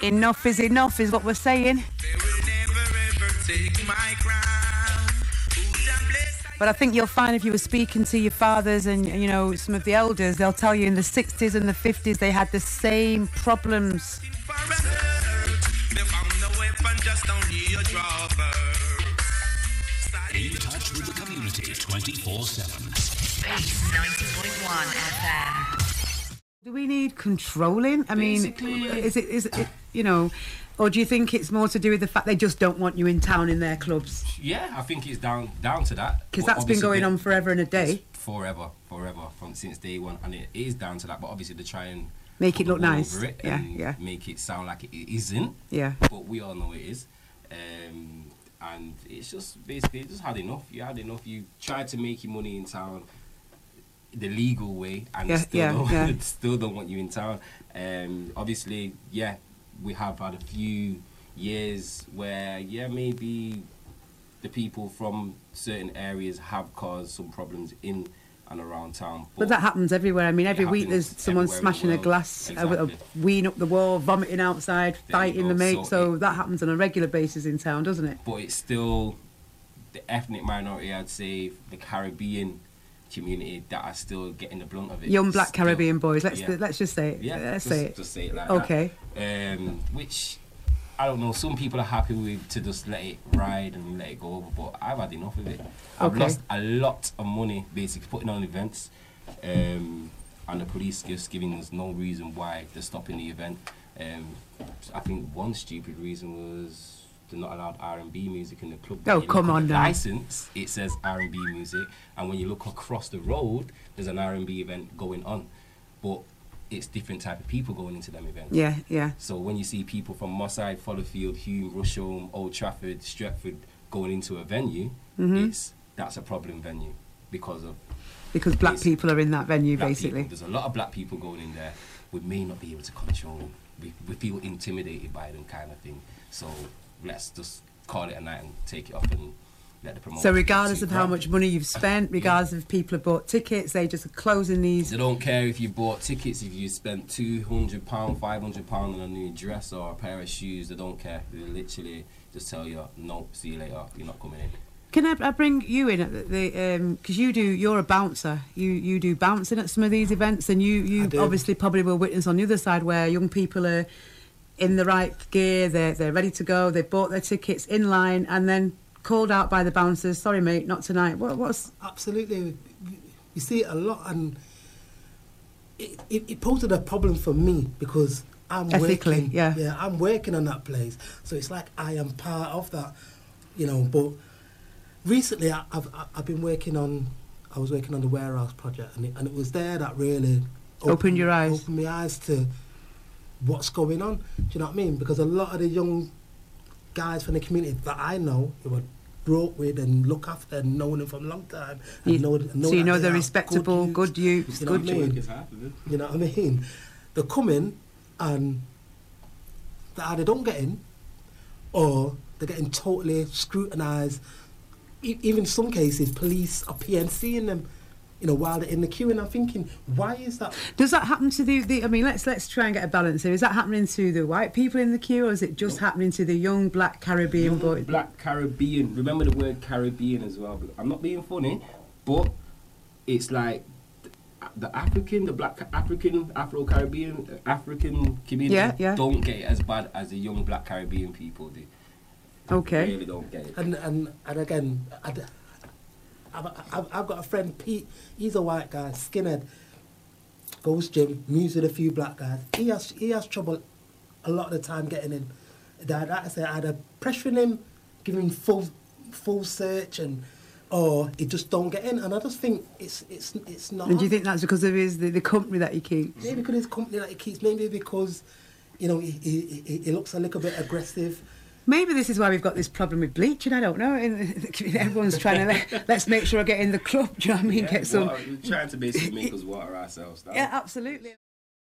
Enough is what we're saying. But I think you'll find if you were speaking to your fathers and, you know, some of the elders, they'll tell you in the 60s and the 50s they had the same problems. In touch with the community 24/7. Space 90.1 FM. Do we need controlling? I mean, is it, you know, or do you think it's more to do with the fact they just don't want you in town in their clubs? Yeah, I think it's down to that. Because that's been going on forever and a day. Forever, since day one, and it is down to that. But obviously they try and make it look nice. Over it and make it sound like it isn't. Yeah. But we all know it is. And it's just basically just had enough. You had enough. You tried to make your money in town the legal way, and still don't want you in town. Obviously, we have had a few years where maybe the people from certain areas have caused some problems in and around town. But that happens everywhere. I mean, every week there's someone smashing a glass, weeing up the wall, vomiting outside, fighting the mate. So that happens on a regular basis in town, doesn't it? But it's still the ethnic minority, I'd say, the Caribbean community that are still getting the blunt of it. Young black Caribbean boys. Let's just say it. Let's say it. Just say it like that. Okay. Which I don't know. Some people are happy with to just let it ride and let it go over, but I've had enough of it. I've lost a lot of money basically putting on events, and the police just giving us no reason why they're stopping the event. I think one stupid reason was they're not allowed R&B music in the club. Oh, come on now. License, it says R&B music, and when you look across the road, there's an R&B event going on, but it's different type of people going into them events. Yeah. So when you see people from Moss Side, Fallowfield, Hume, Rusholme, Old Trafford, Stretford going into a venue, that's a problem venue because black people are in that venue, basically. There's a lot of black people going in there. We may not be able to control them. We feel intimidated by them, kind of thing. So let's just call it a night and take it off and let the promoter. So regardless of how much money you've spent, regardless if people have bought tickets, they just are closing these. They don't care if you bought tickets, if you spent £200, £500 on a new dress or a pair of shoes. They don't care. They literally just tell you, no, see you later, you're not coming in. Can I bring you in at because you're a bouncer. You do bouncing at some of these events, and you obviously probably will witness on the other side where young people are in the right gear, they're ready to go, they've bought their tickets in line, and then called out by the bouncers, sorry mate, not tonight. What's absolutely, you see it a lot, and it poses a problem for me because I'm ethically working, I'm working on that place, so it's like I am part of that, you know. But recently I've been working on the warehouse project, and it was there that really opened my eyes to what's going on. Do you know what I mean? Because a lot of the young guys from the community that I know, who were brought with and look after and known them from a long time, and so you know they're respectable, good youths, you know good youths. You know what I mean? They come in and they either don't get in, or they're getting totally scrutinised. Even in some cases, police are PNCing them, you know, while they're in the queue, and I'm thinking, why is that? Does that happen to the I mean, let's try and get a balance here. Is that happening to the white people in the queue, or is it just happening to the young black Caribbean boys? Black Caribbean. Remember the word Caribbean as well. I'm not being funny, but it's like the black African, Afro-Caribbean, African community don't get it as bad as the young black Caribbean people do. Okay. They really don't get it. And again, I've got a friend, Pete. He's a white guy, skinhead. Goes gym, moves with a few black guys. He has trouble a lot of the time getting in. Like I say, either pressuring him, giving him full search, or he just don't get in. And I just think it's not. And do you think that's because of the company that he keeps? Maybe because his company that he keeps. Maybe because, you know, he looks a little bit aggressive. Maybe this is why we've got this problem with bleaching. I don't know. Everyone's trying to let's make sure I get in the club. Do you know what I mean? Get some. We're trying to basically make us water ourselves. Yeah, absolutely.